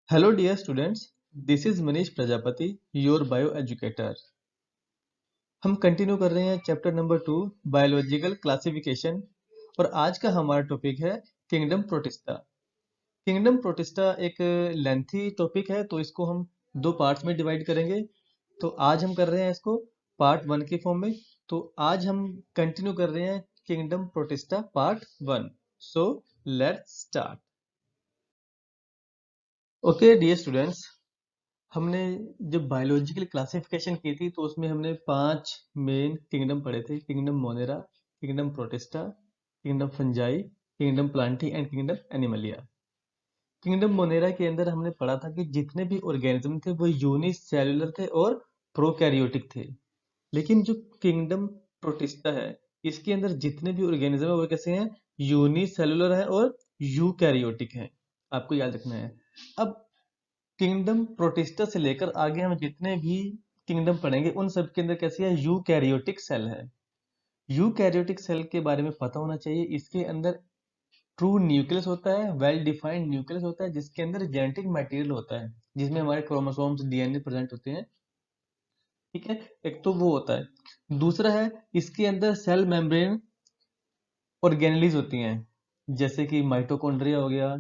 Hello dear students, this is Manish Prajapati, your bioeducator. हम continue कर रहे हैं चैप्टर नंबर 2 बायोलॉजिकल क्लासिफिकेशन और आज का हमारा टॉपिक है किंगडम प्रोटिस्टा। किंगडम प्रोटिस्टा एक लेंथी टॉपिक है तो इसको हम दो पार्ट्स में डिवाइड करेंगे। तो आज हम कर रहे हैं इसको पार्ट 1 के फॉर्म में। तो आज हम कंटिन्यू कर रहे हैं kingdom protista part 1। So let's start. Okay dear students, हमने जब बायोलॉजिकल क्लासिफिकेशन की थी तो उसमें हमने 5 मेन किंगडम पढ़े थे। Kingdom Monera, kingdom protista, kingdom fungi, kingdom Plantae and kingdom Animalia. Kingdom Monera के अंदर हमने पढ़ा था कि जितने भी ऑर्गेनिज्म थे वो यूनिसेल्युलर थे और प्रोकैरियोटिक थे। लेकिन जो किंगडम प्रोटिस्टा है इसके अंदर जितने भी ऑर्गेनिज्म है वो कैसे हैं, यूनिसेल्युलर है और यूकैरियोटिक हैं। आपको याद रखना है। अब किंगडम प्रोटिस्टा से लेकर आगे हम जितने भी किंगडम पढ़ेंगे उन सब के अंदर कैसे है, यूकैरियोटिक सेल है। यूकैरियोटिक सेल के बारे में पता होना चाहिए। इसके अंदर ट्रू न्यूक्लियस होता है, वेल डिफाइंड न्यूक्लियस होता है जिसके अंदर जेनेटिक मटेरियल होता है, जिसमें हमारे क्रोमोसोम्स डीएनए प्रेजेंट होते हैं। ठीक है, एक तो वो होता है। दूसरा है इसके अंदर सेल मेम्ब्रेन ऑर्गेनेलीज होती हैं, जैसे कि माइटोकॉन्ड्रिया हो गया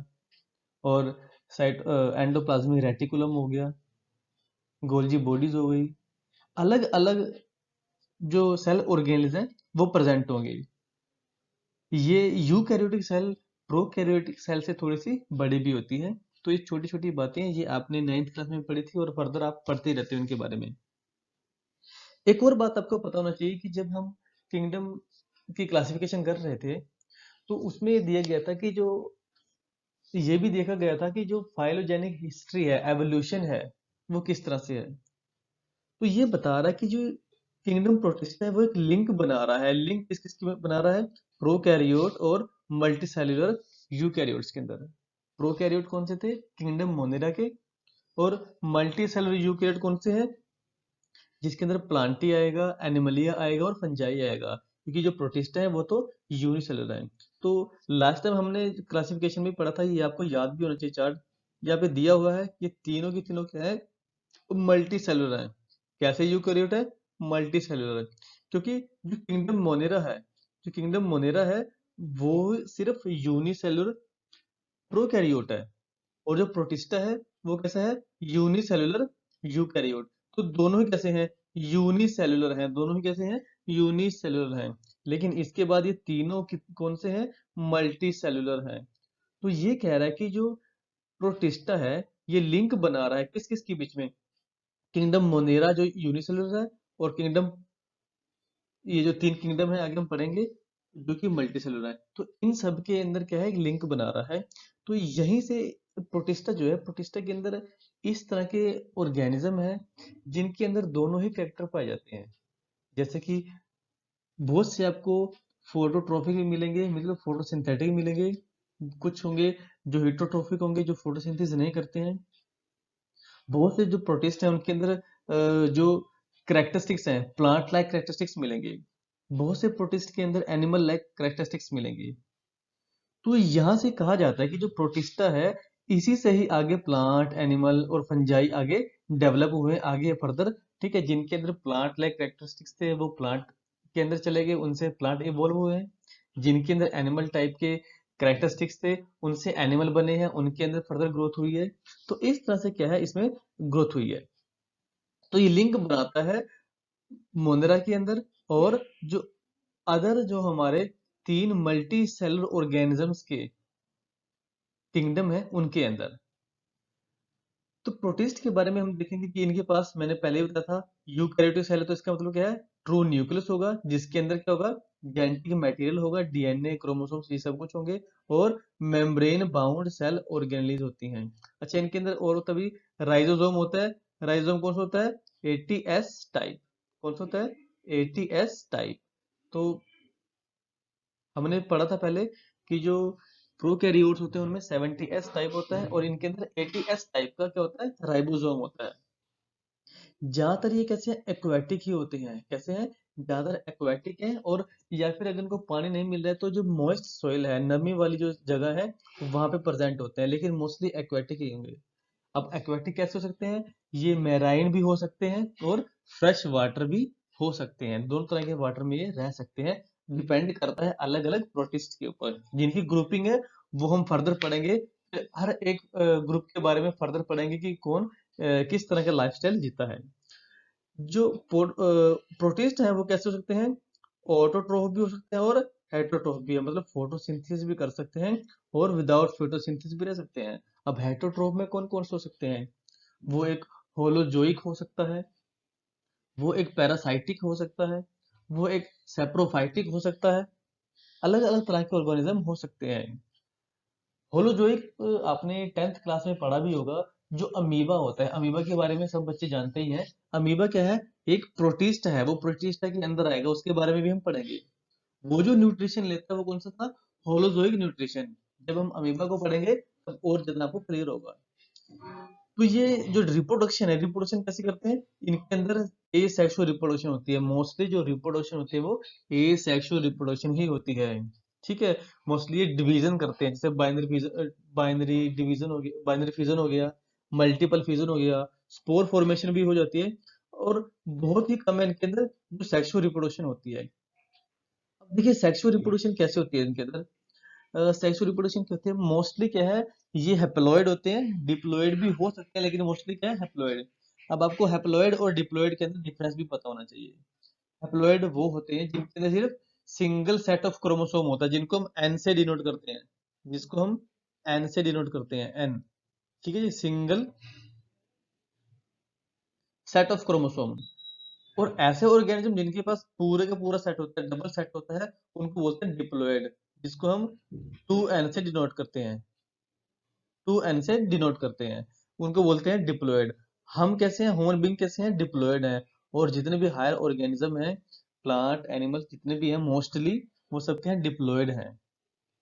और साइट एंडोप्लाज्मिक रेटिकुलम हो गया, गोल्जी बॉडीज हो गई। अलग अलग जो सेल ऑर्गेनेल्स हैं वो प्रेजेंट होंगे। ये यूकैरियोटिक सेल प्रोकैरियोटिक सेल से थोड़ी सी बड़ी भी होती है। तो ये छोटी छोटी बातें ये आपने 9th क्लास में पढ़ी थी और फर्दर आप पढ़ते ही रहते हो इनके बारे में। एक और बात आपको पता होना चाहिए कि जब हम किंगडम की क्लासिफिकेशन कर रहे थे तो उसमें ये दिया गया था कि जो ये भी देखा गया था कि जो फाइलोजेनिक हिस्ट्री है, एवोल्यूशन है, वो किस तरह से है। तो ये बता रहा है कि जो किंगडम प्रोटिस्टा है वो एक लिंक बना रहा है। लिंक किस किस की बना रहा है, प्रोकैरियोट और मल्टीसेल्युलर यूकैरियोट्स के अंदर। प्रोकैरियोट कौन से थे, किंगडम मोनेरा के। और मल्टीसेल्युलर यूकैरियोट कौन से हैं, जिसके अंदर प्लांटी आएगा, एनिमलिया आएगा और फंजाई आएगा। क्योंकि जो प्रोटिस्टा है वो तो यूनिसेलुलर है। तो लास्ट टाइम हमने क्लासिफिकेशन में पढ़ा था, ये आपको याद भी होना चाहिए चार्ट। यहाँ पे दिया हुआ है ये तीनों की तीनों क्या है, मल्टी सेलुलर है। कैसे यूकैरियोट है, मल्टी सेलुलर है। क्योंकि जो किंगडम मोनेरा है, जो किंगडम मोनेरा है वो सिर्फ यूनिसेलुलर प्रोकैरियोट है। और जो प्रोटिस्टा है वो कैसा है, यूनिसेलुलर यूकैरियोट। तो दोनों ही कैसे हैं, यूनिसेलुलर हैं। दोनों ही कैसे हैं, यूनिसेलुलर हैं। लेकिन इसके बाद ये तीनों कौन से हैं, मल्टी सेलुलर हैं। तो ये कह रहा है कि जो प्रोटिस्टा है ये लिंक बना रहा है किस किस के बीच में, किंगडम मोनेरा जो यूनिसेलुलर है और किंगडम, ये जो तीन किंगडम है आगे हम पढ़ेंगे जो कि मल्टी सेलुलर है। तो इन सब के अंदर क्या है, एक लिंक बना रहा है। तो यहीं से प्रोटिस्टा जो है, प्रोटिस्टा के अंदर इस तरह के ऑर्गेनिज्म है जिनके अंदर दोनों ही कैरेक्टर पाए जाते हैं। जैसे कि बहुत से आपको फोटोट्रॉफिक भी मिलेंगे, मतलब फोटोसिंथेटिक मिलेंगे। कुछ होंगे जो हिटोट्रॉफिक होंगे, जो फोटोसिंथेसिस नहीं करते हैं। बहुत से जो प्रोटिस्ट हैं उनके अंदर जो करेक्टरिस्टिक्स हैं, प्लांट लाइक करेक्टरिस्टिक्स मिलेंगे। बहुत से प्रोटिस्ट के अंदर एनिमल लाइक करेक्टरिस्टिक्स मिलेंगे। तो यहाँ से कहा जाता है कि जो प्रोटिस्टा है इसी से ही आगे प्लांट, एनिमल और फंजाई आगे डेवलप हुए आगे फर्दर। ठीक है, जिनके अंदर प्लांट लाइक करेक्टरिस्टिक्स थे वो प्लांट के अंदर चले गए, उनसे प्लांट इवॉल्व हुए हैं। जिनके अंदर एनिमल टाइप के करेक्टरिस्टिक्स थे उनसे एनिमल बने हैं, उनके अंदर फर्दर ग्रोथ हुई है। तो इस तरह से क्या है, इसमें ग्रोथ हुई है। तो ये लिंक बनाता है मोनेरा के अंदर और जो अदर जो हमारे तीन मल्टी सेलुलर ऑर्गेनिजम्स के किंगडम है उनके अंदर। तो प्रोटिस्ट के बारे में हम देखेंगे कि इनके पास मैंने पहले ही बताया था यूकैरियोटिक सेल है। तो इसका मतलब क्या है, ट्रू न्यूक्लियस होगा जिसके अंदर क्या होगा, जेनेटिक मटेरियल होगा, डीएनए क्रोमोसोम्स ये सब कुछ होंगे। और मेम्ब्रेन बाउंड सेल ऑर्गेनेलीज होती हैं। अच्छा, इनके अंदर और तभी राइजोसोम होता है। राइजोसोम कौन सा होता है, एटीएस टाइप। कौन सा होता है, एटीएस टाइप। तो हमने पढ़ा था पहले कि जो प्रोकैरियोट्स होते हैं उनमें 70s टाइप होता है और इनके अंदर 80s टाइप का क्या होता है, राइबोसोम होता है। ज्यादातर ये कैसे हैं, एक्वेटिक ही होते हैं। कैसे हैं, ज्यादातर एक्वेटिक हैं। और या फिर अगर इनको पानी नहीं मिल रहा है तो जो मॉइस्ट सोइल है, नमी वाली जो जगह है वहां पे प्रेजेंट होते हैं, लेकिन मोस्टली एक्वेटिक ही होंगे। अब एक्वेटिक कैसे हो सकते हैं? ये मैराइन भी हो सकते हैं और फ्रेश वाटर भी हो सकते हैं। दोनों तरह के वाटर में ये रह सकते हैं। डिपेंड करता है अलग अलग प्रोटिस्ट के ऊपर। जिनकी ग्रुपिंग है वो हम फर्दर पढ़ेंगे। हर एक ग्रुप के बारे में फर्दर पढ़ेंगे कि कौन किस तरह का लाइफस्टाइल जीता है। जो प्रोटिस्ट है वो कैसे हो सकते हैं? ऑटोट्रोफ भी हो सकते हैं और हेटरोट्रोफ भी है, मतलब फोटोसिंथेसिस भी कर सकते हैं और विदाउट फोटोसिंथेसिस भी रह सकते हैं। अब हेटरोट्रोफ में कौन कौन से हो सकते हैं? वो एक होलोजोइक हो सकता है, वो एक पैरासाइटिक हो सकता है, वो एक सेप्रोफाइटिक हो सकता है। अलग अलग तरह के ऑर्गेनिज्म हो सकते हैं। होलोजोइक आपने 10th क्लास में पढ़ा भी होगा। जो अमीबा होता है, अमीबा के बारे में सब बच्चे जानते ही हैं। अमीबा क्या है? एक प्रोटिस्ट है, वो प्रोटिस्टा के अंदर आएगा, उसके बारे में भी हम पढ़ेंगे। वो जो न्यूट्रिशन लेता है वो कौन सा था? Holozoic nutrition. जब हम अमीबा को पढ़ेंगे तब और ज्यादा आपको क्लियर होगा। तो ये जो रिप्रोडक्शन है, रिप्रोडक्शन कैसे करते हैं? इनके अंदर ए सेक्सुअल रिप्रोडक्शन होती है। मोस्टली जो रिप्रोडक्शन होती है वो ए सेक्सुअल रिप्रोडक्शन ही होती है। ठीक है। मोस्टली ये डिवीजन करते हैं, जैसे बाइनरी डिवीजन हो गया, बाइनरी फिजन हो गया, मल्टीपल फिजन हो गया, स्पोर फॉर्मेशन भी हो जाती है। और बहुत ही कम है इनके अंदर जो सेक्सुअल रिप्रोडक्शन होती है। अब देखिए सेक्सुअल रिप्रोडक्शन कैसे होती है इनके अंदर। सेक्सुअल रिप्रोडक्शन क्या होती है? मोस्टली क्या है, ये हैप्लॉइड होते हैं, डिप्लॉइड भी हो सकते हैं, लेकिन मोस्टली क्या है, हैप्लॉइड। अब आपको हैप्लॉइड और डिप्लॉइड के अंदर डिफरेंस भी पता होना चाहिए। हैप्लॉइड वो होते हैं जिनके अंदर सिर्फ सिंगल सेट ऑफ क्रोमोसोम होता है, जिनको हम एन से डिनोट करते हैं। जिसको हम एन से डिनोट करते हैं, एन। ठीक है जी, सिंगल सेट ऑफ क्रोमोसोम। और ऐसे ऑर्गेनिज्म जिनके पास पूरे का पूरा सेट होता है, डबल सेट होता है, उनको बोलते हैं डिप्लॉइड, जिसको हम 2n से डिनोट करते हैं। 2n से डिनोट करते हैं, उनको बोलते हैं डिप्लॉयड। हम कैसे हैं? ह्यूमन बीइंग कैसे हैं? डिप्लॉयड हैं। और जितने भी हायर ऑर्गेनिज्म हैं, प्लांट एनिमल्स जितने भी हैं, मोस्टली वो सब क्या हैं? डिप्लॉयड हैं।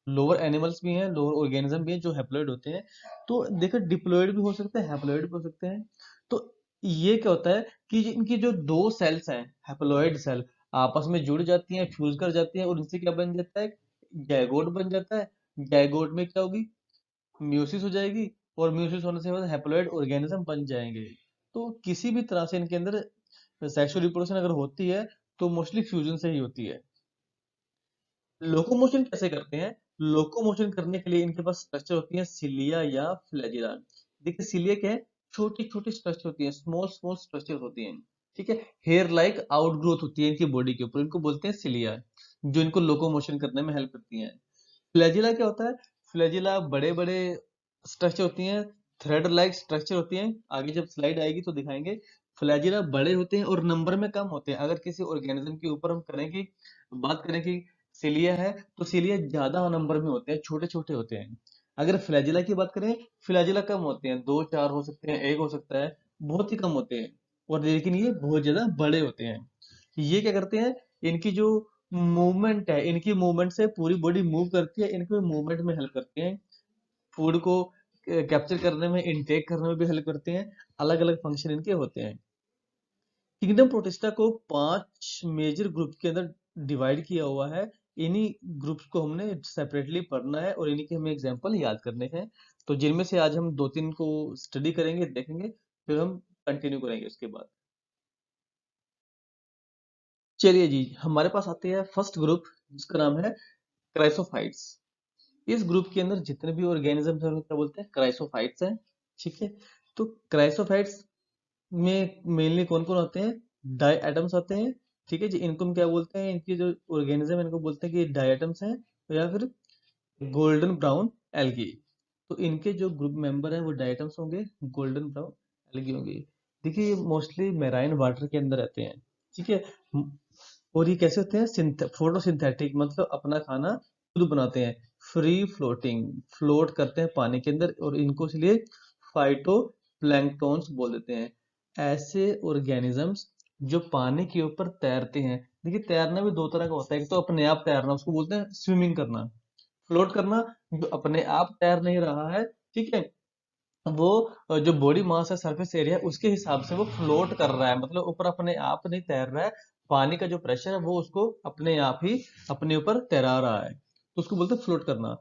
लोअर एनिमल्स भी हैं, लोअर ऑर्गेनिज्म भी हैं जो हैप्लॉयड होते हैं। तो देखो डिप्लॉयड भी हो सकते हैं, हैप्लॉयड भी हो सकते हैं। तो ये क्या होता है कि इनकी जो दो सेल्स हैं, हैप्लॉयड सेल, आपस में जुड़ जाती हैं, फ्यूज कर जाती हैं, और इनसे क्या बन जाता है? जायगोट बन जाता है। जायगोट में क्या होगी? म्यूसिस हो जाएगी। और म्यूसिस होने से बाद हैप्लॉइड ऑर्गेनिज्म बन जाएंगे। तो किसी भी तरह से इनके अंदर सेक्सुअल रिप्रोडक्शन अगर होती है तो मोस्टली फ्यूजन से ही होती है। लोकोमोशन कैसे करते हैं? लोकोमोशन करने के लिए इनके पास स्ट्रक्चर होती है, सिलिया या फ्लैजिला। देखिए सिलिया क्या है? छोटी छोटी स्ट्रक्चर होती है, स्मॉल स्मॉल स्ट्रक्चर होती हैं। ठीक है। हेयर लाइक आउटग्रोथ होती है इनकी बॉडी के ऊपर, इनको बोलते हैं सिलिया, जो इनको लोकोमोशन करने में हेल्प करती हैं। फ्लैजिला क्या होता है? फ्लैजिला बड़े बड़े स्ट्रक्चर होती हैं, थ्रेड लाइक स्ट्रक्चर होती हैं। आगे जब स्लाइड आएगी तो दिखाएंगे। फ्लैजिला बड़े होते हैं और नंबर में कम होते हैं। अगर किसी ऑर्गेनिज्म के ऊपर हम करें कि बात करें कि सिलिया है, तो सिलिया ज्यादा नंबर में होते हैं, छोटे छोटे होते हैं। अगर फ्लैजिला की बात करें, फ्लैजिला कम होते हैं, दो चार हो सकते हैं, एक हो सकता है, बहुत ही कम होते हैं। और लेकिन ये बहुत ज्यादा बड़े होते हैं। ये क्या करते हैं? इनकी जो मूवमेंट है, इनकी मूवमेंट से पूरी बॉडी मूव करती है, इनके मूवमेंट में हेल्प करते हैं। फूड को कैप्चर करने में, इनटेक करने में भी हेल्प करते हैं। अलग अलग फंक्शन इनके होते हैं। किंगडम प्रोटिस्टा को 5 मेजर ग्रुप के अंदर डिवाइड किया हुआ है। इन्हीं ग्रुप्स को हमने सेपरेटली पढ़ना है और इन्हीं के हमें एग्जांपल याद करने हैं। तो जिनमें से आज हम दो तीन को स्टडी करेंगे, देखेंगे, फिर हम कंटिन्यू करेंगे उसके बाद। चलिए जी, हमारे पास आते हैं फर्स्ट ग्रुप, जिसका नाम है क्राइसोफाइट्स। इस ग्रुप के अंदर जितने भी ऑर्गेनिज्म हैं उनको क्या बोलते हैं? क्राइसोफाइट्स हैं। ठीक है। तो क्राइसोफाइट्स में मेनली कौन कौन होते हैं? डाई एटम्स होते हैं। ठीक है जी, इनको हम क्या बोलते हैं? इनकी जो ऑर्गेनिज्म है इनको बोलते हैं कि डाई एटम्स हैं, या फिर गोल्डन ब्राउन एल्गी। तो इनके जो ग्रुप मेंबर हैं वो डाई एटम्स होंगे, गोल्डन ब्राउन एल्गी होंगे। देखिए ये मोस्टली मेराइन वाटर के अंदर रहते हैं। ठीक है। और ये कैसे होते हैं? फोटोसिंथेटिक, मतलब अपना खाना खुद बनाते हैं। फ्री फ्लोटिंग, फ्लोट करते हैं पानी के अंदर, और इनको इसलिए फाइटो प्लैंक्टॉन्स बोल देते हैं। ऐसे ऑर्गेनिजम्स जो पानी के ऊपर तैरते हैं। देखिए तैरना भी दो तरह का होता है, एक तो अपने आप तैरना, उसको बोलते हैं स्विमिंग करना। फ्लोट करना, जो अपने आप तैर नहीं रहा है, ठीक है, वो जो बॉडी मास है, सरफेस एरिया है, उसके हिसाब से वो फ्लोट कर रहा है, मतलब ऊपर अपने आप नहीं तैर रहा है। पानी का जो प्रेशर है वो उसको अपने आप ही अपने ऊपर तैरा रहा है, तो उसको बोलते हैं फ्लोट करना।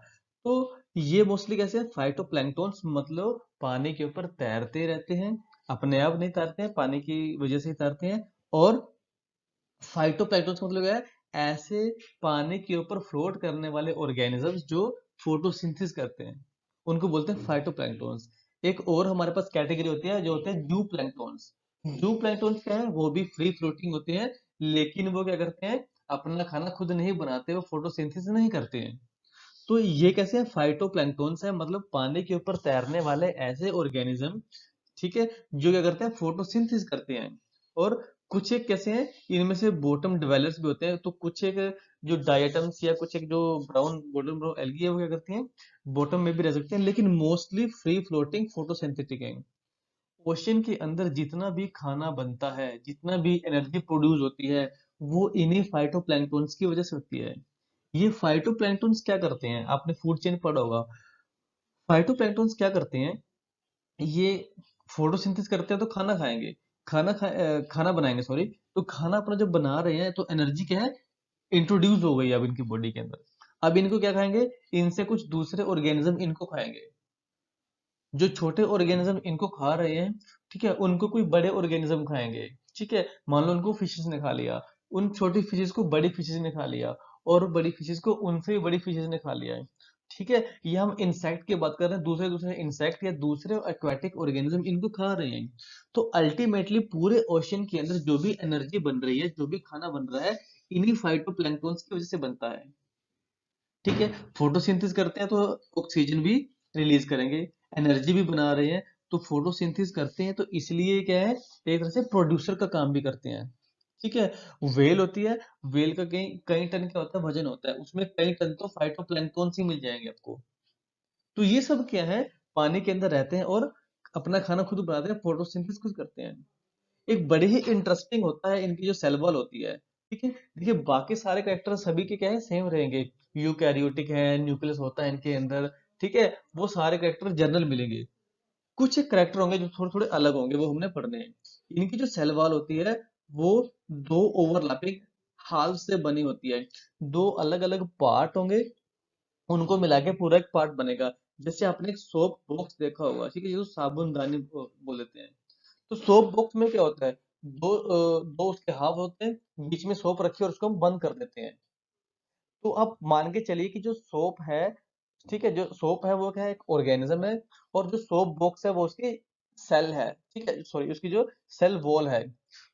तो ये मोस्टली कैसे है, फाइटोप्लैंक्टन्स, मतलब पानी के ऊपर तैरते रहते हैं, अपने आप नहीं तैरते हैं, पानी की वजह से ही तैरते हैं। और फाइटोप्लैंक्टन्स का मतलब क्या है, ऐसे पानी के ऊपर फ्लोट करने वाले ऑर्गेनिजम्स जो फोटोसिंथेसिस करते हैं, उनको बोलते हैं फाइटोप्लैंक्टन्स। एक और हमारे पास कैटेगरी होती है जो होते हैं जू प्लैंक्टन्स। जू प्लैंक्टन्स क्या है, वो भी फ्री फ्लोटिंग होते हैं, लेकिन वो क्या करते हैं, अपना खाना खुद नहीं बनाते, वो फोटोसिंथेसिस नहीं करते हैं। तो ये कैसे है, फाइटोप्लैंक्टन्स है, मतलब पानी के ऊपर तैरने वाले ऐसे ऑर्गेनिज्म, ठीक है, जो क्या करते हैं, फोटोसिंथेसिस करते हैं। और कुछ एक कैसे हैं, इनमें से बॉटम डिवेलपर्स भी होते हैं, तो कुछ एक जो डायटम्स या कुछ एक जो ब्राउन गोल्डन ब्राउन एल्गी है, वो क्या करती हैं, बॉटम में भी रह सकते हैं, लेकिन मोस्टली फ्री फ्लोटिंग फोटोसिंथेटिक है। ओशन के अंदर जितना भी खाना बनता है, जितना भी एनर्जी प्रोड्यूस होती है, वो इन्हीं फाइटोप्लैंक्टन्स की वजह से होती है। ये फाइटोप्लैंक्टन्स क्या करते हैं, आपने फूड चेन पढ़ा होगा, फाइटोप्लैंक्टन्स क्या करते हैं, ये फोटोसिंथेसिस करते हैं तो खाना खाएंगे, खाना बनाएंगे, सॉरी। तो खाना अपना जब बना रहे हैं तो एनर्जी क्या है, इंट्रोड्यूस हो गई अब इनकी बॉडी के अंदर। अब इनको क्या खाएंगे, इनसे कुछ दूसरे ऑर्गेनिज्म इनको खाएंगे। जो छोटे ऑर्गेनिज्म इनको खा रहे हैं, ठीक है, उनको कोई बड़े ऑर्गेनिज्म खाएंगे। ठीक है, मान लो उनको फिशेस ने खा लिया, उन छोटी फिशेस को बड़ी फिशेस ने खा लिया, और बड़ी फिशेस को उनसे भी बड़ी फिशेस ने खा लिया है। ठीक है, ये हम इंसेक्ट की बात कर रहे हैं, दूसरे दूसरे इंसेक्ट या दूसरे एक्वाटिक ऑर्गेनिज्म इनको खा रहे हैं। तो अल्टीमेटली पूरे ओशन के अंदर जो भी एनर्जी बन रही है, जो भी खाना बन रहा है, इन्हीं फाइटोप्लैंक्टन्स की वजह से बनता है। ठीक है, फोटोसिंथेसिस करते हैं तो ऑक्सीजन भी रिलीज करेंगे, एनर्जी भी बना रहे हैं। तो फोटोसिंथेसिस करते हैं तो इसलिए क्या है, एक तरह से प्रोड्यूसर का काम भी करते हैं। ठीक है, वेल होती है, वेल का कई कई टन क्या होता है, वजन होता है, उसमें कई टन तो फाइटोप्लैंक्टन ही मिल जाएंगे आपको। तो ये सब क्या है, पानी के अंदर रहते हैं और अपना खाना खुद बनाते हैं, फोटोसिंथेसिस खुद करते हैं। एक बड़ी ही इंटरेस्टिंग होता है इनकी जो सेल वॉल होती है। ठीक है, देखिए बाकी सारे कैरेक्टर सभी के क्या है, सेम रहेंगे, यूकैरियोटिक है, न्यूक्लियस होता है इनके अंदर। ठीक है, वो सारे कैरेक्टर जनरल मिलेंगे, कुछ एक कैरेक्टर होंगे जो थोड़े थोड़े अलग होंगे, वो हमने पढ़ने हैं। इनकी जो सेल वॉल होती है, वो दो ओवरलैपिंग हाल से बनी होती है, दो अलग अलग पार्ट होंगे, उनको मिला के पूरा एक पार्ट बनेगा। जैसे आपने एक सोप बॉक्स देखा होगा, ठीक है, जिसको साबुनदानी बोल देते हैं। तो सोप बॉक्स में क्या होता है, दो उसके हाफ होते हैं, बीच में सोप रखी और उसको हम बंद कर देते हैं। तो आप मान के चलिए कि जो सोप है, ठीक है, जो सोप है वो क्या है, एक ऑर्गेनिज्म है, और जो सोप बॉक्स है वो उसकी सेल है, ठीक है, सॉरी, उसकी जो सेल वॉल है।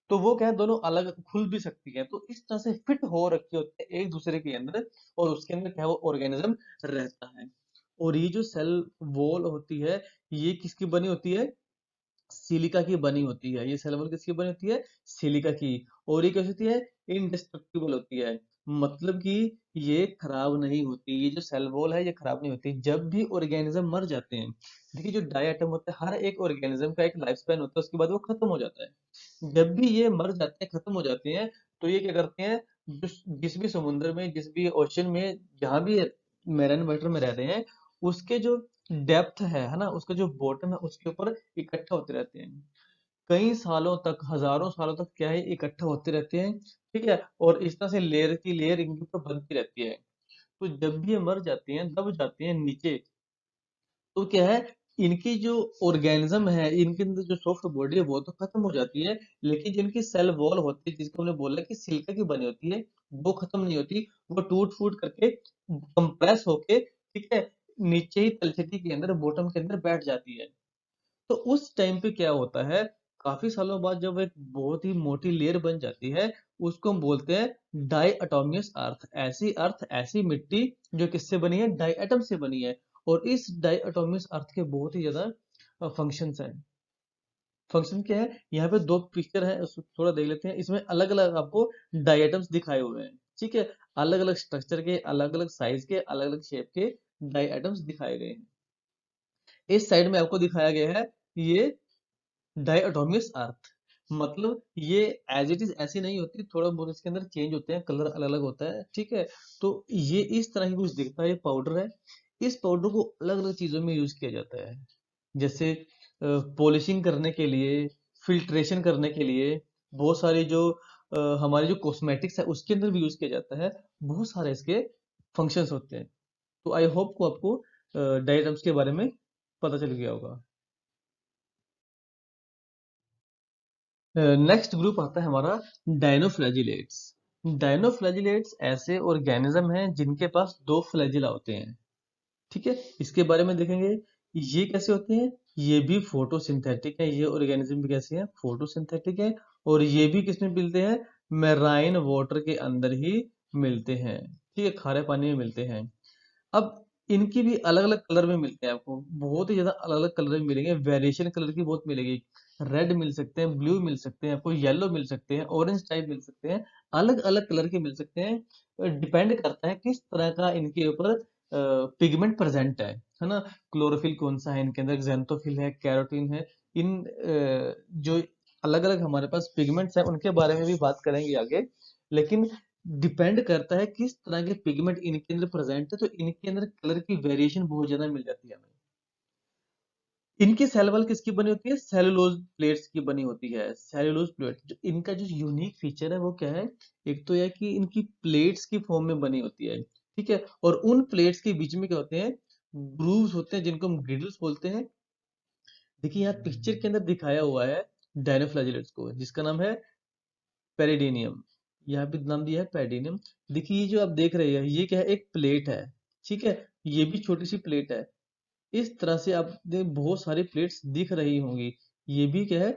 तो वो क्या है, दोनों अलग खुल भी सकती है, तो इस तरह से फिट हो रखी होती है एक दूसरे के अंदर, और उसके अंदर क्या है, वो ऑर्गेनिज्म रहता है। और ये जो सेल वॉल होती है, ये किसकी बनी होती है, सिलिका की बनी होती है। ये सेल वॉल किसकी बनी होती है, सिलिका की। और ये कैसी होती है, इंडेस्ट्रक्टिबल होती है, मतलब कि ये खराब नहीं होती। ये जो सेल वॉल है ये खराब नहीं होती। जब भी ऑर्गेनिज्म मर जाते हैं, देखिए जो डायटम होता है, हर एक ऑर्गेनिज्म का एक लाइफ स्पैन होता है, उसके बाद वो खत्म हो जाता है। जब भी ये मर जाते हैं, खत्म हो जाते हैं, तो ये क्या करते हैं, जिस भी समुद्र में, जिस भी ओशन में, जहां भी मैरीन वाटर में रह रहे हैं, उसके जो डेप्थ है ना, उसका जो बॉटम है, उसके ऊपर इकट्ठा होते रहते हैं। कई सालों तक, हजारों सालों तक क्या है, इकट्ठा होते रहते हैं। ठीक है, और इस तरह से लेयर की लेयर इनके ऊपर बनती रहती है। तो जब भी ये मर जाते हैं, दब जाते हैं नीचे, तो क्या है, इनकी जो ऑर्गेनिज्म है, इनके अंदर जो सॉफ्ट बॉडी है, वो तो खत्म हो जाती है, लेकिन जो इनकी सेल वॉल होती है, जिसको हमने बोला कि सिलिका की बनी होती है, वो खत्म नहीं होती। वो टूट फूट करके, कंप्रेस होके, ठीक है, नीचे ही तलछटी के अंदर, बॉटम के अंदर बैठ जाती है। तो उस टाइम पे क्या होता है, काफी सालों बाद जब एक बहुत ही मोटी लेयर बन जाती है, उसको हम बोलते हैं डाइअटोमियस अर्थ। ऐसी अर्थ, ऐसी मिट्टी जो किससे बनी है, डाइएटम से बनी है। और इस डाइअटोमियस अर्थ के बहुत ही ज्यादा फंक्शंस हैं। फंक्शन क्या है, यहाँ पे दो पिक्चर है, उसको थोड़ा देख लेते हैं। इसमें अलग अलग आपको डाइएटम्स दिखाए हुए हैं। ठीक है, अलग अलग स्ट्रक्चर के, अलग अलग साइज के, अलग अलग शेप के डाइएटम्स दिखाए गए हैं। इस साइड में आपको दिखाया गया है, ये डायटोमियस अर्थ, मतलब ये एज इट इज ऐसी नहीं होती, थोड़ा बहुत इसके अंदर चेंज होते हैं, कलर अलग अलग होता है। ठीक है, तो ये इस तरह की कुछ दिखता है, ये पाउडर है। इस पाउडर को अलग अलग चीजों में यूज किया जाता है, जैसे पॉलिशिंग करने के लिए, फिल्ट्रेशन करने के लिए, बहुत सारी जो हमारी जो कॉस्मेटिक्स है उसके अंदर भी यूज किया जाता है। बहुत सारे इसके फंक्शंस होते हैं। तो आई होप को आपको डायग्राम्स के बारे में पता चल गया होगा। नेक्स्ट ग्रुप आता है हमारा डायनोफ्लैजिलेट्स। डायनोफ्लैजिलेट्स ऐसे ऑर्गेनिज्म हैं जिनके पास दो फ्लैजिला होते हैं। ठीक है, इसके बारे में देखेंगे ये कैसे होते हैं। ये भी फोटोसिंथेटिक है, ये ऑर्गेनिज्म भी कैसे हैं, फोटोसिंथेटिक है। और ये भी किसमें मिलते हैं, मैराइन वाटर के अंदर ही मिलते हैं। ठीक है, खारे पानी में मिलते हैं। अब इनकी भी अलग अलग कलर में मिलते हैं, आपको बहुत ही ज्यादा अलग अलग कलर में मिलेंगे, वेरिएशन कलर की बहुत मिलेगी। रेड मिल सकते हैं, ब्लू मिल सकते हैं, आपको येलो मिल सकते हैं, ऑरेंज टाइप मिल सकते हैं, अलग अलग कलर के मिल सकते हैं। डिपेंड करता है किस तरह का इनके ऊपर पिगमेंट प्रेजेंट है ना। क्लोरोफिल कौन सा है इनके अंदर, xanthophyll है, कैरोटीन है। इन जो अलग अलग हमारे पास पिगमेंट्स हैं उनके बारे में भी बात करेंगे आगे। लेकिन डिपेंड करता है किस तरह के पिगमेंट इनके अंदर प्रेजेंट है, तो इनके अंदर कलर की वेरिएशन बहुत ज्यादा मिल जाती है हमें। इनकी सेल वॉल किसकी बनी होती है, सेलुलोज प्लेट्स की बनी होती है। सेलुलोज प्लेट, जो इनका जो यूनिक फीचर है वो क्या है, एक तो यह कि इनकी प्लेट्स की फॉर्म में बनी होती है। ठीक है, और उन प्लेट्स के बीच में क्या होते हैं, ग्रूव्स होते हैं जिनको हम ग्रिडल्स बोलते हैं। देखिए यहाँ पिक्चर के अंदर दिखाया हुआ है डायनोफ्लैजिलेट्स को, जिसका नाम है पेरिडीनियम। यहाँ पे नाम दिया है पेरिडीनियम। देखिए ये जो आप देख रहे हैं ये क्या है, एक प्लेट है। ठीक है, ये भी छोटी सी प्लेट है। इस तरह से आप बहुत सारी प्लेट्स दिख रही होंगी। ये भी क्या है,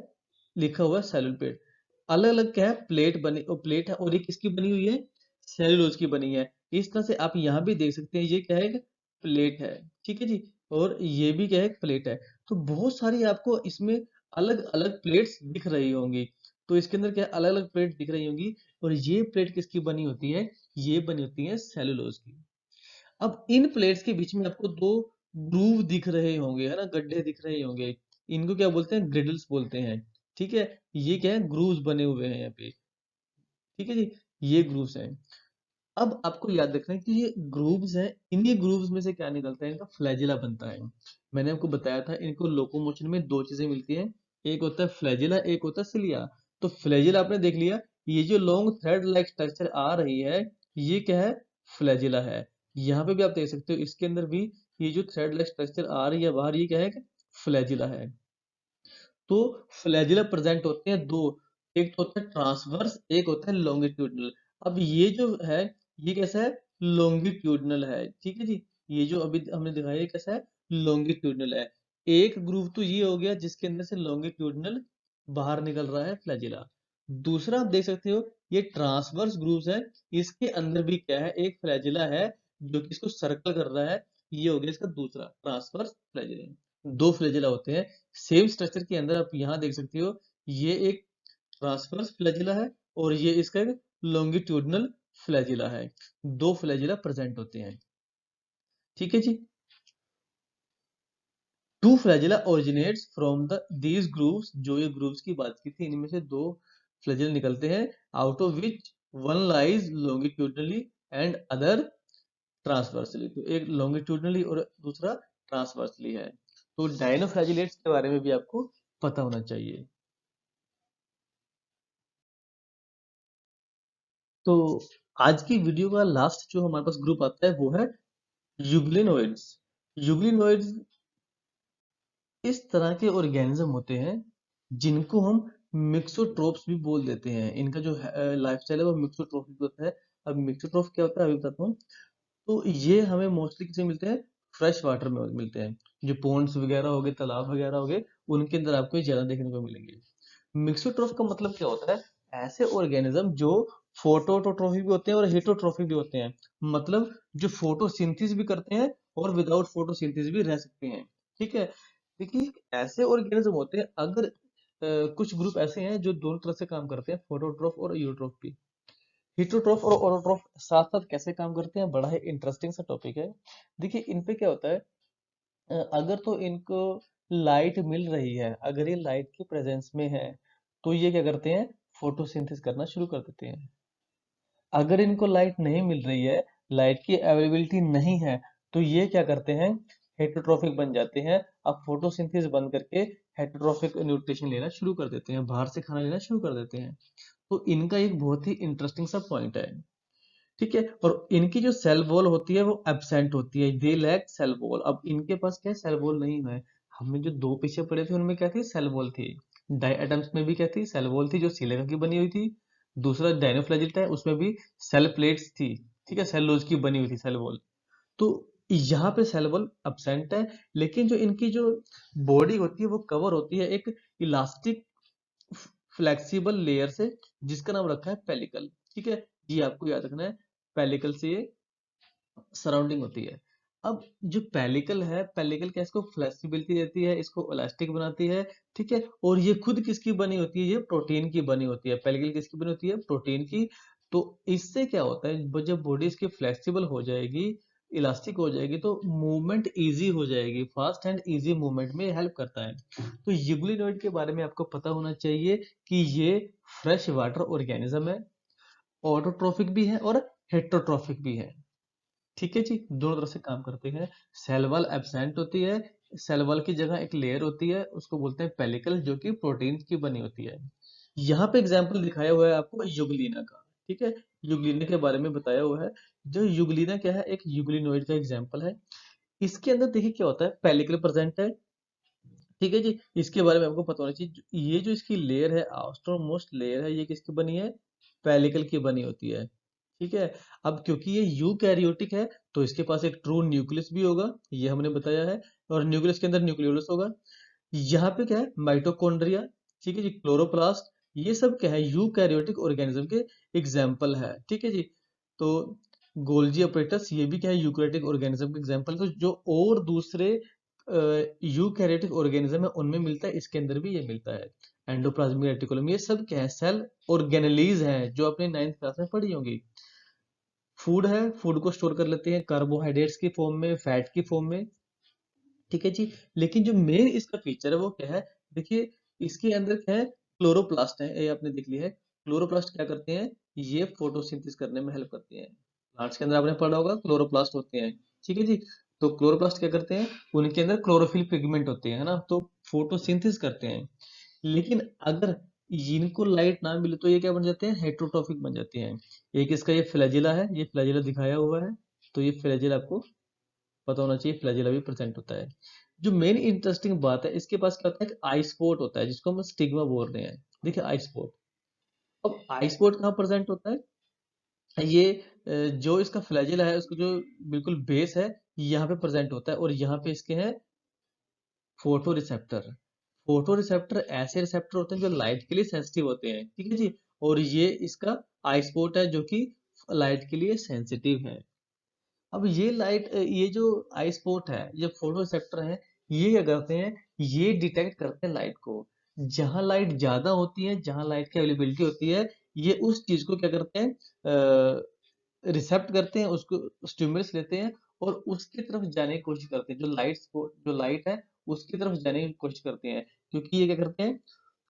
लिखा हुआ है सेलुलर प्लेट। अलग अलग क्या है, प्लेट बनी और प्लेट है, और ये किसकी बनी हुई है, सेलुलोज की बनी है। इस तरह से आप यहाँ भी देख सकते हैं, ये क्या है, एक प्लेट है। ठीक है जी, और ये भी क्या है, एक प्लेट है। तो बहुत सारी आपको इसमें अलग अलग प्लेट्स दिख रही होंगी। तो इसके अंदर क्या अलग अलग प्लेट दिख रही होंगी, और ये प्लेट किसकी बनी होती है, ये बनी होती है सेलुलोज की। अब इन प्लेट्स के बीच में आपको दो ग्रूव दिख रहे होंगे, है ना, गड्ढे दिख रहे होंगे। इनको क्या बोलते हैं, ग्रिडल्स बोलते हैं। ठीक है, ये क्या है, ग्रूव्स बने हुए हैं यहाँ पे। ठीक है जी, ये ग्रूव्स हैं। अब आपको याद रखना है कि ये ग्रूव्स हैं, इन्हीं ग्रूव्स में से क्या निकलता है, इनका फ्लैजिला बनता है। मैंने आपको बताया था इनको लोकोमोशन में दो चीजें मिलती हैं, एक होता है फ्लैजिला, एक होता है सिलिया। तो फ्लैजिला आपने देख लिया, ये जो लॉन्ग थ्रेड लाइक स्ट्रक्चर आ रही है, ये क्या है, फ्लैजिला है। यहाँ पे भी आप देख सकते हो, इसके अंदर भी ये जो थ्रेड लाइक स्ट्रक्चर आ रही है बाहर, ये क्या है, फ्लैजिला है। तो फ्लैजिला प्रेजेंट होते हैं दो, एक तो होता है ट्रांसवर्स, एक होता है लॉन्गिट्यूडनल। अब ये जो है, ये कैसा है, लॉन्गिट्यूडनल है। ठीक है जी, ये जो अभी हमने दिखाया ये कैसा है, लॉन्गिट्यूडनल है। एक ग्रुप तो ये हो गया जिसके अंदर से लॉन्गिट्यूडनल बाहर निकल रहा है फ्लैजिला। दूसरा आप देख सकते हो, ये ट्रांसवर्स ग्रुप्स है, इसके अंदर भी क्या है, एक फ्लैजिला है जो कि इसको सर्कल कर रहा है। ये हो गया इसका दूसरा ट्रांसवर्स फ्लैजिला। दो फ्लैजिला होते हैं सेम स्ट्रक्चर के अंदर। आप यहाँ देख सकते हो, ये एक ट्रांसवर्स फ्लैजिला है, और ये इसका एक लॉन्गिट्यूडनल फ्लैजिला है। दो फ्लैजिला प्रेजेंट होते हैं। ठीक है जी, two flagella originates from the these grooves. जो ये ग्रूव्स की बात की थी, इनमें से दो फ्लैजिला निकलते हैं, out of which one lies longitudinally and other transversely. तो एक लॉन्गिट्यूडनली और दूसरा ट्रांसवर्सली है। तो डायनोफ्लैजिलेट्स के बारे में भी आपको पता होना चाहिए। तो आज की वीडियो का लास्ट जो हमारे पास ग्रुप आता है वो है यूग्लिनोइड्स। यूग्लिनोइड्स इस तरह के ऑर्गेनिज्म होते हैं जिनको हम मिक्सोट्रोप्स भी बोल देते हैं। इनका जो लाइफस्टाइल है वो मिक्सोट्रोफिक होता है। अब मिक्सोट्रोफ क्या होता है अभी बताता हूँ। तो ये हमें मोस्टली किसे मिलते हैं, फ्रेश वाटर में मिलते हैं। जो पॉन्ड्स वगैरह हो गए, तालाब वगैरह हो गए, उनके अंदर आपको ये ज्यादा देखने को मिलेंगे। मिक्सोट्रोफ का मतलब क्या होता है, ऐसे ऑर्गेनिज्म जो फोटोट्रोफिक भी होते हैं और हेटरोट्रोफिक भी होते हैं। मतलब जो फोटोसिंथेसिस भी करते हैं और विदाउट फोटोसिंथेसिस भी रह सकते हैं। ठीक है, देखिए ऐसे ऑर्गेनिज्म होते हैं, अगर कुछ ग्रुप ऐसे हैं जो दोनों तरह से काम करते हैं, फोटोट्रोफ और यूरोट्रोफ भी। हिटोट्रोफ और ऑटोट्रोफ साथ साथ कैसे काम करते हैं, बड़ा ही इंटरेस्टिंग सा टॉपिक है। देखिए इन पे क्या होता है, अगर तो इनको लाइट मिल रही है, अगर ये लाइट की प्रेजेंस में है, तो ये क्या करते हैं, फोटोसिंथेसिस करना शुरू कर देते हैं। अगर इनको लाइट नहीं मिल रही है, लाइट की अवेलेबिलिटी नहीं है, तो ये क्या करते हैं, हेटरोट्रोफिक बन जाते हैं। अब फोटोसिंथेसिस बंद करके हेटरोट्रोफिक न्यूट्रिशन लेना शुरू कर देते हैं, बाहर से खाना लेना शुरू कर देते हैं। तो इनका एक बहुत ही इंटरेस्टिंग सा पॉइंट है। ठीक है। और इनकी जो सेल वॉल होती है वो एब्सेंट होती है, दे लैक सेल वॉल। अब इनके पास क्या सेल वॉल नहीं है। हमने जो दो पीछे पड़े थे उनमें क्या थी, सेल वॉल थी। डायटम्स में भी क्या थी, सेल वॉल थी जो सिलिकॉन की बनी हुई थी। दूसरा डायनोफ्लैजिटा है, उसमें भी सेल प्लेट्स थी, ठीक है, सेलुलोज की बनी हुई थी सेल वॉल। तो यहाँ पे सेल वॉल एब्सेंट है, लेकिन जो इनकी जो बॉडी होती है वो कवर होती है एक इलास्टिक फ्लेक्सिबल लेयर से, जिसका नाम रखा है पेलिकल। ठीक है, ये आपको याद रखना है, पेलिकल से ये सराउंडिंग होती है। अब जो पेलिकल है, पेलिकल क्या इसको फ्लेक्सिबिलिटी देती है, इसको इलास्टिक बनाती है। ठीक है, और ये खुद किसकी बनी होती है, ये प्रोटीन की बनी होती है। पेलिकल किसकी बनी होती है, प्रोटीन की। तो इससे क्या होता है, जब बॉडी इसकी फ्लेक्सिबल हो जाएगी, इलास्टिक हो जाएगी, तो मूवमेंट इजी हो जाएगी, फास्ट एंड इजी मूवमेंट में हेल्प करता है। तो यूग्लिनोइड के बारे में आपको पता होना चाहिए कि ये फ्रेश वाटर ऑर्गेनिज्म है, ऑटोट्रोफिक भी है और हेटरोट्रोफिक भी है। ठीक है जी, दोनों तरह से काम करते हैं। सेल वॉल एब्सेंट होती है, सेल वॉल की जगह एक लेयर होती है, उसको बोलते हैं पेलिकल, जो कि प्रोटीन की बनी होती है। यहाँ पे एग्जाम्पल दिखाया हुआ है आपको यूग्लिना का। ठीक है, यूग्लिना के बारे में बताया हुआ है। जो यूग्लिना क्या है, एक यूग्लिनोइड का एग्जाम्पल है। इसके अंदर देखिए क्या होता है, पेलिकल प्रेजेंट है। ठीक है जी, इसके बारे में आपको पता होना चाहिए। ये जो इसकी लेयर है, आउटरमोस्ट लेयर है, ये किसकी बनी है, पेलिकल की बनी होती है। ठीक है, अब क्योंकि ये यूकैरियोटिक है, तो इसके पास एक ट्रू न्यूक्लियस भी होगा, ये हमने बताया है। और न्यूक्लियस के अंदर न्यूक्लियोलस होगा। यहाँ पे क्या है, माइटोकॉन्ड्रिया, ठीक है जी, क्लोरोप्लास्ट, ये सब क्या है, यूकैरियोटिक ऑर्गेनिज्म के एग्जाम्पल है। ठीक है जी, तो गोल्जी अपरेटस, ये भी क्या है, यूकैरियोटिक ऑर्गेनिज्म के एग्जाम्पल। तो जो और दूसरे यूकैरियोटिक ऑर्गेनिज्म है उनमें मिलता है, इसके अंदर भी ये मिलता है। एंडोप्लाज्मिक रेटिकुलम, ये सब क्या है, सेल ऑर्गेनेलीज हैं, जो अपने 9th क्लास में पढ़ी होंगी। फूड है, फूड को स्टोर कर लेते हैं कार्बोहाइड्रेट्स की फॉर्म में, फैट की फॉर्म में। ठीक है जी, लेकिन जो मेन इसका फीचर है वो क्या है, देखिए, इसके अंदर क्या है, क्लोरोप्लास्ट है, ये आपने देख लिया है। क्लोरोप्लास्ट क्या करते हैं, ये फोटोसिंथेसिस करने में हेल्प करते हैं। प्लांट्स के अंदर आपने पढ़ा होगा क्लोरोप्लास्ट होते हैं। ठीक है जी, तो क्लोरोप्लास्ट क्या करते हैं, उनके अंदर क्लोरोफिल पिगमेंट होते हैं, है ना, तो फोटोसिंथेसिस करते हैं। लेकिन अगर इनको लाइट ना मिले तो ये क्या बन जाते हैं, हेटरोट्रोफिक बन जाते हैं। एक इसका ये फ्लैजिला है, ये फ्लैजिला दिखाया हुआ है। तो ये फ्लैजिला आपको पता होना चाहिए, फ्लैजिला भी प्रेजेंट होता है। जो मेन इंटरेस्टिंग बात है, इसके पास क्या होता है, आई स्पॉट होता है, जिसको हम स्टिग्मा बोल रहे हैं। देखिए आई स्पॉट, अब आई स्पॉट कहाँ प्रेजेंट होता है, ये जो इसका फ्लैजिला है, उसका जो बिल्कुल बेस है, यहाँ पे प्रेजेंट होता है। और यहाँ पे इसके हैं फोटो रिसेप्टर। फोटो रिसेप्टर ऐसे रिसेप्टर होते हैं जो लाइट के लिए सेंसिटिव होते हैं। ठीक है जी, और ये इसका आई स्पॉट है, जो कि लाइट के लिए सेंसिटिव है। अब ये लाइट, ये जो आई स्पॉट है, ये फोटो रिसेप्टर है, ये क्या करते हैं, ये डिटेक्ट करते हैं लाइट को। जहां लाइट ज्यादा होती है, जहां लाइट की अवेलेबिलिटी होती है, ये उस चीज को क्या करते हैं, रिसेप्ट करते हैं, उसको स्टिमुलस लेते हैं, और उसकी तरफ जाने की कोशिश करते हैं। जो लाइट है उसकी तरफ जाने की कोशिश करते हैं, क्योंकि ये क्या करते हैं,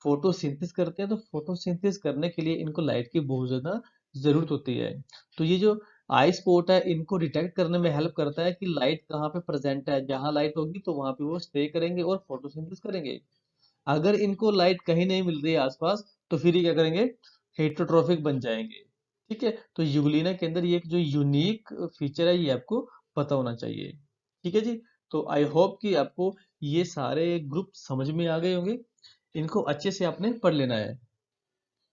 फोटोसिंथेसिस करते हैं। तो फोटोसिंथेसिस करने के लिए इनको लाइट की बहुत ज्यादा जरूरत होती है। तो ये जो आई स्पॉट है, इनको डिटेक्ट करने में हेल्प करता है कि लाइट कहाँ पे प्रेजेंट है। जहां लाइट होगी तो वहां पे वो स्टे करेंगे और फोटोसिंथेसिस करेंगे। अगर इनको लाइट कहीं नहीं मिल रही है आसपास, तो फिर ये क्या करेंगे, हेटरोट्रोफिक बन जाएंगे। ठीक है, तो यूग्लिना के अंदर ये एक जो यूनिक फीचर है, ये आपको पता होना चाहिए। ठीक है जी, तो आई होप कि आपको ये सारे ग्रुप समझ में आ गए होंगे। इनको अच्छे से आपने पढ़ लेना है।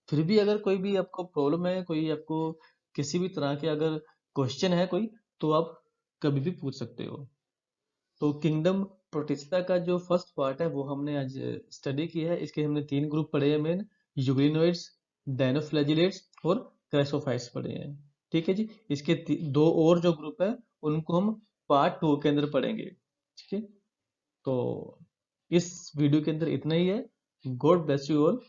फिर भी अगर कोई भी आपको प्रॉब्लम है, कोई आपको किसी भी तरह के अगर क्वेश्चन है कोई, तो आप कभी भी पूछ सकते हो। तो किंगडम प्रोटिस्टा का जो फर्स्ट पार्ट है वो हमने आज स्टडी किया है। इसके हमने 3 ग्रुप पढ़े हैं मेन, यूग्लिनोइड्स, डायनोफ्लैजिलेट्स और क्रैसोफाइट्स पढ़े हैं। ठीक है जी, इसके दो और जो ग्रुप है उनको हम पार्ट 2 के अंदर पढ़ेंगे। ठीक है, तो इस वीडियो के अंदर इतना ही है। God bless you all.